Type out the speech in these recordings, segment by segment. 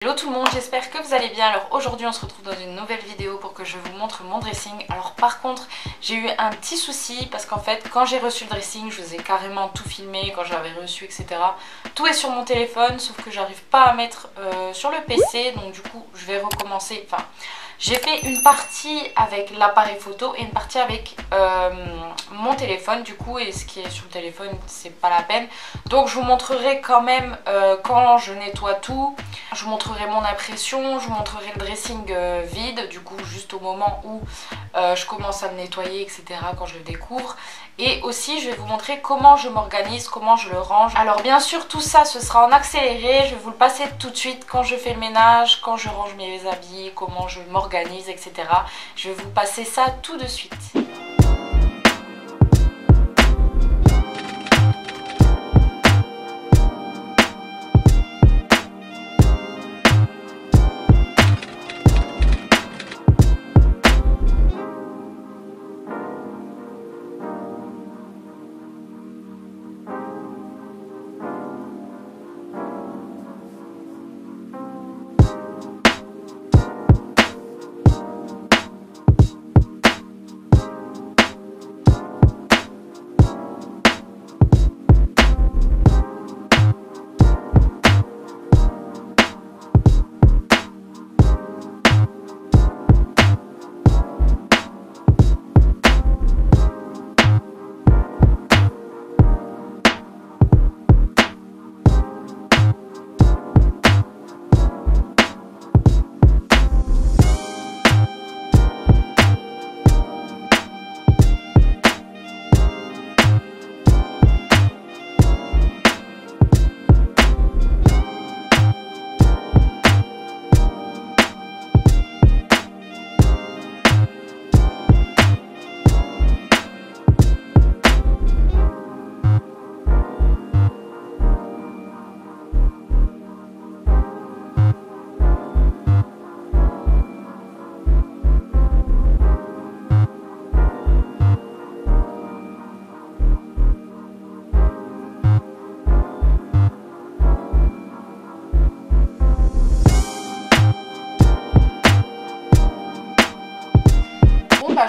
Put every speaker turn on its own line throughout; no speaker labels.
Hello tout le monde, j'espère que vous allez bien. Alors aujourd'hui on se retrouve dans une nouvelle vidéo pour que je vous montre mon dressing. Alors par contre j'ai eu un petit souci parce qu'en fait quand j'ai reçu le dressing je vous ai carrément tout filmé quand j'avais reçu, etc. Tout est sur mon téléphone sauf que j'arrive pas à mettre sur le PC, donc du coup je vais recommencer. Enfin, j'ai fait une partie avec l'appareil photo et une partie avec mon téléphone du coup, et ce qui est sur le téléphone c'est pas la peine. Donc je vous montrerai quand même quand je nettoie tout, je vous montrerai mon impression, je vous montrerai le dressing vide du coup juste au moment où je commence à le nettoyer, etc. quand je le découvre. Et aussi je vais vous montrer comment je m'organise, comment je le range. Alors bien sûr tout ça ce sera en accéléré, je vais vous le passer tout de suite quand je fais le ménage, quand je range mes habits, comment je m'organise, etc. Je vais vous passer ça tout de suite.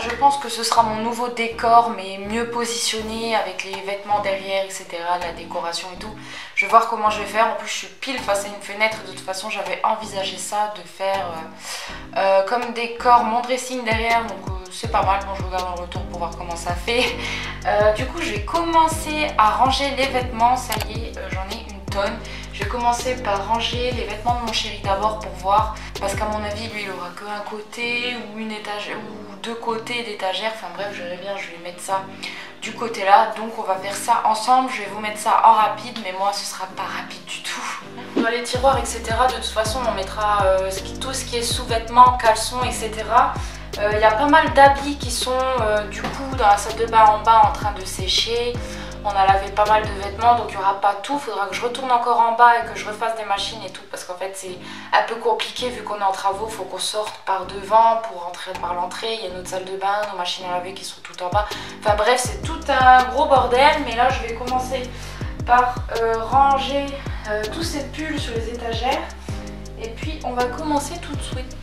Je pense que ce sera mon nouveau décor, mais mieux positionné avec les vêtements derrière, etc. La décoration et tout. Je vais voir comment je vais faire. En plus je suis pile face à une fenêtre. De toute façon j'avais envisagé ça, de faire comme décor mon dressing derrière. Donc c'est pas mal. Bon, je regarde en retour pour voir comment ça fait. Du coup je vais commencer à ranger les vêtements. Ça y est, j'en ai une tonne. Je vais commencer par ranger les vêtements de mon chéri d'abord pour voir, parce qu'à mon avis lui il aura que un côté ou une étagère ou deux côtés d'étagère, enfin bref je verrai bien, je vais mettre ça du côté là, donc on va faire ça ensemble. Je vais vous mettre ça en rapide, mais moi ce sera pas rapide du tout. Dans les tiroirs, etc., de toute façon on mettra tout ce qui est sous-vêtements, caleçons, etc. Il y a pas mal d'habits qui sont du coup dans la salle de bain en bas en train de sécher. On a lavé pas mal de vêtements, donc il n'y aura pas tout. Il faudra que je retourne encore en bas et que je refasse des machines et tout, parce qu'en fait c'est un peu compliqué vu qu'on est en travaux. Il faut qu'on sorte par devant pour rentrer par l'entrée. Il y a notre salle de bain, nos machines à laver qui sont tout en bas. Enfin bref, c'est tout un gros bordel. Mais là je vais commencer par ranger tous ces pulls sur les étagères. Et puis on va commencer tout de suite.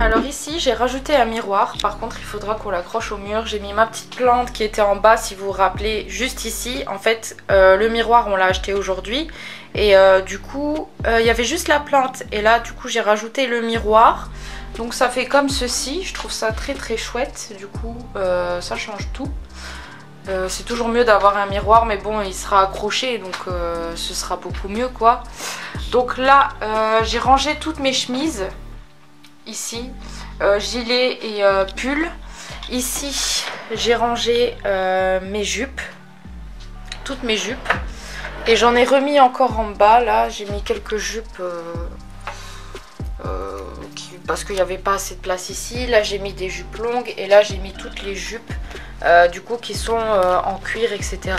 Alors ici j'ai rajouté un miroir, par contre il faudra qu'on l'accroche au mur. J'ai mis ma petite plante qui était en bas, si vous vous rappelez, juste ici. En fait le miroir on l'a acheté aujourd'hui et du coup il y avait juste la plante. Et là du coup j'ai rajouté le miroir. Donc ça fait comme ceci, je trouve ça très très chouette. Du coup ça change tout. C'est toujours mieux d'avoir un miroir, mais bon il sera accroché donc ce sera beaucoup mieux quoi. Donc là j'ai rangé toutes mes chemises. Ici, gilet et pull. Ici, j'ai rangé mes jupes, toutes mes jupes. Et j'en ai remis encore en bas. Là, j'ai mis quelques jupes parce qu'il n'y avait pas assez de place ici. Là, j'ai mis des jupes longues. Et là, j'ai mis toutes les jupes du coup qui sont en cuir, etc.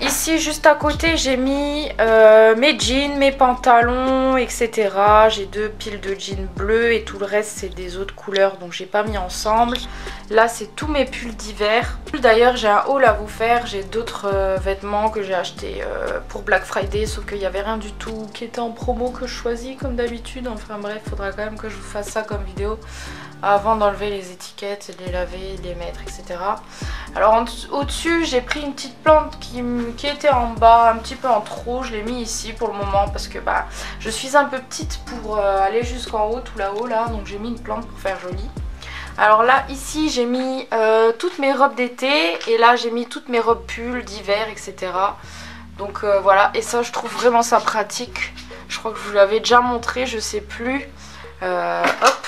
Ici, juste à côté, j'ai mis mes jeans, mes pantalons, etc. J'ai 2 piles de jeans bleus et tout le reste, c'est des autres couleurs, donc j'ai pas mis ensemble. Là, c'est tous mes pulls d'hiver. D'ailleurs, j'ai un haul à vous faire. J'ai d'autres vêtements que j'ai achetés pour Black Friday, sauf qu'il n'y avait rien du tout qui était en promo que je choisis comme d'habitude. Enfin bref, il faudra quand même que je vous fasse ça comme vidéo avant d'enlever les étiquettes, les laver, les mettre, etc. Alors au-dessus, j'ai pris une petite plante qui était en bas, un petit peu en trop. Je l'ai mis ici pour le moment parce que bah, je suis un peu petite pour aller jusqu'en haut, tout là-haut là. Donc j'ai mis une plante pour faire joli. Alors là, ici, j'ai mis toutes mes robes d'été et là, j'ai mis toutes mes robes pulls d'hiver, etc. Donc voilà, et ça, je trouve vraiment ça pratique. Je crois que je vous l'avais déjà montré, je sais plus. Hop.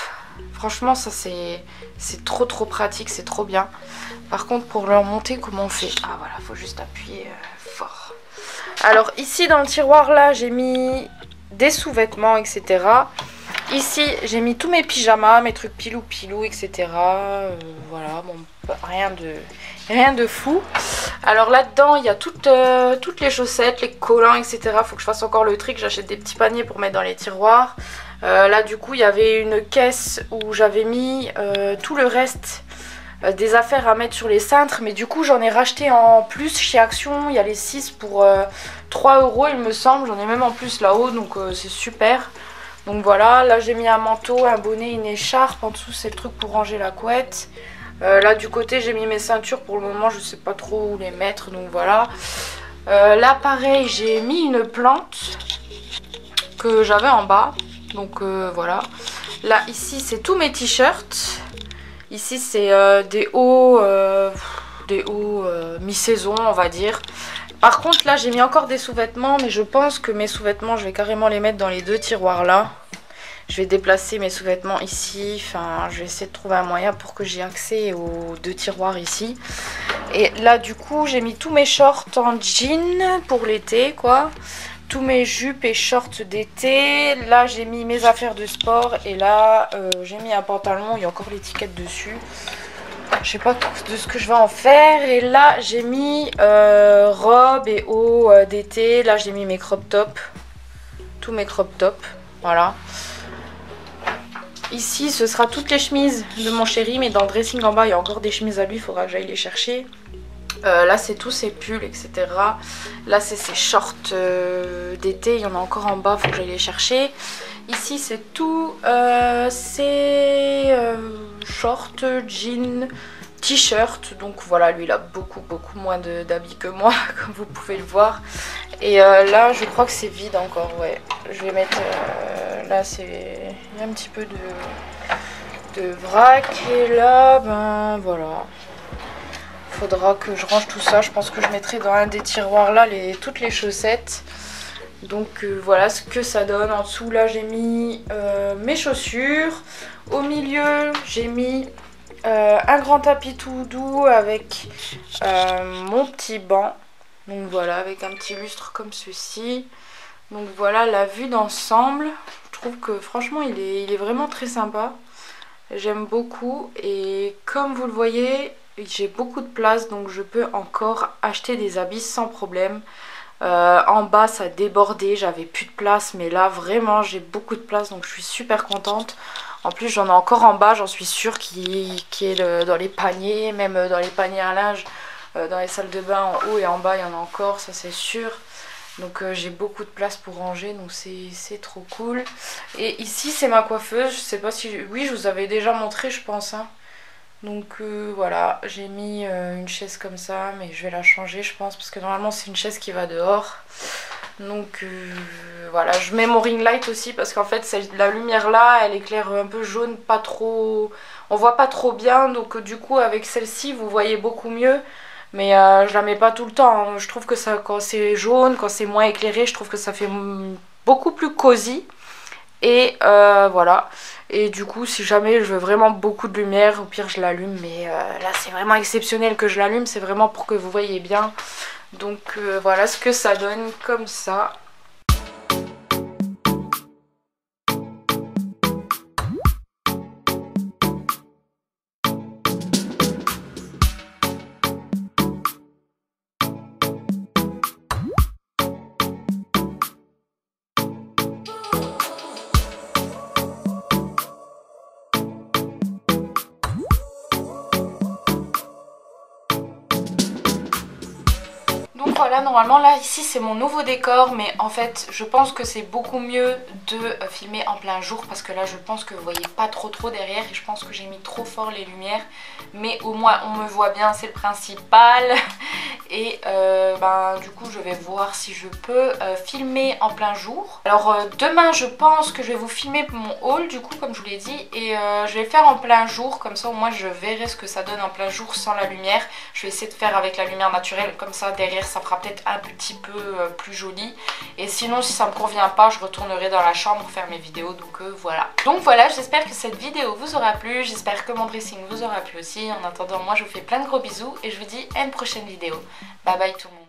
Franchement ça c'est trop pratique, c'est trop bien. Par contre pour leur monter comment on fait? Ah voilà, faut juste appuyer fort. Alors ici dans le tiroir là j'ai mis des sous-vêtements, etc. Ici j'ai mis tous mes pyjamas, mes trucs pilou etc. Voilà, bon, rien de fou. Alors là-dedans il y a toutes les chaussettes, les collants, etc. Faut que je fasse encore le trick, j'achète des petits paniers pour mettre dans les tiroirs. Là du coup il y avait une caisse où j'avais mis tout le reste des affaires à mettre sur les cintres, mais du coup j'en ai racheté en plus chez Action. Il y a les 6 pour 3 € il me semble, j'en ai même en plus là-haut, donc c'est super. Donc voilà, là j'ai mis un manteau, un bonnet, une écharpe, en dessous c'est le truc pour ranger la couette. Là du côté j'ai mis mes ceintures, pour le moment je sais pas trop où les mettre, donc voilà. Là pareil j'ai mis une plante que j'avais en bas. Donc voilà. Là ici c'est tous mes t-shirts. Ici c'est des hauts mi-saison on va dire. Par contre là j'ai mis encore des sous-vêtements, mais je pense que mes sous-vêtements je vais carrément les mettre dans les 2 tiroirs là. Je vais déplacer mes sous-vêtements ici. Enfin je vais essayer de trouver un moyen pour que j'ai accès aux 2 tiroirs ici. Et là du coup j'ai mis tous mes shorts en jean pour l'été quoi. Tous mes jupes et shorts d'été. Là j'ai mis mes affaires de sport. Et là j'ai mis un pantalon. Il y a encore l'étiquette dessus. Je sais pas de ce que je vais en faire. Et là j'ai mis robe et haut d'été. Là j'ai mis mes crop tops. Tous mes crop tops. Voilà. Ici ce sera toutes les chemises de mon chéri. Mais dans le dressing en bas il y a encore des chemises à lui. Il faudra que j'aille les chercher. Là c'est tous ses pulls, etc. Là c'est ses shorts d'été. Il y en a encore en bas, faut que j'aille les chercher. Ici c'est tout ces short, jean, t-shirt. Donc voilà, lui il a beaucoup moins d'habits que moi comme vous pouvez le voir. Et là je crois que c'est vide encore, ouais. Je vais mettre, là c'est, il y a un petit peu de vrac. Et là, ben voilà. Faudra que je range tout ça. Je pense que je mettrai dans un des tiroirs là toutes les chaussettes. Donc voilà ce que ça donne. En dessous là j'ai mis mes chaussures. Au milieu j'ai mis un grand tapis tout doux avec mon petit banc. Donc voilà, avec un petit lustre comme ceci. Donc voilà la vue d'ensemble. Je trouve que franchement il est vraiment très sympa. J'aime beaucoup. Et comme vous le voyez, j'ai beaucoup de place. Donc je peux encore acheter des habits sans problème. En bas ça débordait, j'avais plus de place, mais là vraiment j'ai beaucoup de place, donc je suis super contente. En plus j'en ai encore en bas, j'en suis sûre, qui est dans les paniers, même dans les paniers à linge, dans les salles de bain en haut et en bas il y en a encore, ça c'est sûr. Donc j'ai beaucoup de place pour ranger, donc c'est trop cool. Et ici c'est ma coiffeuse, je sais pas si... Oui, je vous avais déjà montré je pense, hein. Donc voilà, j'ai mis une chaise comme ça, mais je vais la changer je pense, parce que normalement c'est une chaise qui va dehors. Donc voilà, je mets mon ring light aussi, parce qu'en fait la lumière là, elle éclaire un peu jaune, pas trop... On voit pas trop bien, donc du coup avec celle-ci vous voyez beaucoup mieux. Mais je la mets pas tout le temps, hein. Je trouve que ça, quand c'est jaune, quand c'est moins éclairé, je trouve que ça fait beaucoup plus cosy. Et voilà. Et du coup si jamais je veux vraiment beaucoup de lumière, au pire je l'allume. Mais là c'est vraiment exceptionnel que je l'allume. C'est vraiment pour que vous voyez bien. Donc voilà ce que ça donne comme ça. Donc voilà, normalement là ici c'est mon nouveau décor, mais en fait je pense que c'est beaucoup mieux de filmer en plein jour, parce que là je pense que vous voyez pas trop derrière et je pense que j'ai mis trop fort les lumières, mais au moins on me voit bien, c'est le principal. Et ben, du coup je vais voir si je peux filmer en plein jour. Alors demain je pense que je vais vous filmer mon haul du coup comme je vous l'ai dit, et je vais le faire en plein jour, comme ça au moins je verrai ce que ça donne en plein jour sans la lumière. Je vais essayer de faire avec la lumière naturelle, comme ça derrière ça fera peut-être un petit peu plus joli. Et sinon si ça me convient pas, je retournerai dans la chambre faire mes vidéos. Donc voilà. Donc voilà, j'espère que cette vidéo vous aura plu, j'espère que mon dressing vous aura plu aussi. En attendant, moi je vous fais plein de gros bisous et je vous dis à une prochaine vidéo. Bye bye tout le monde.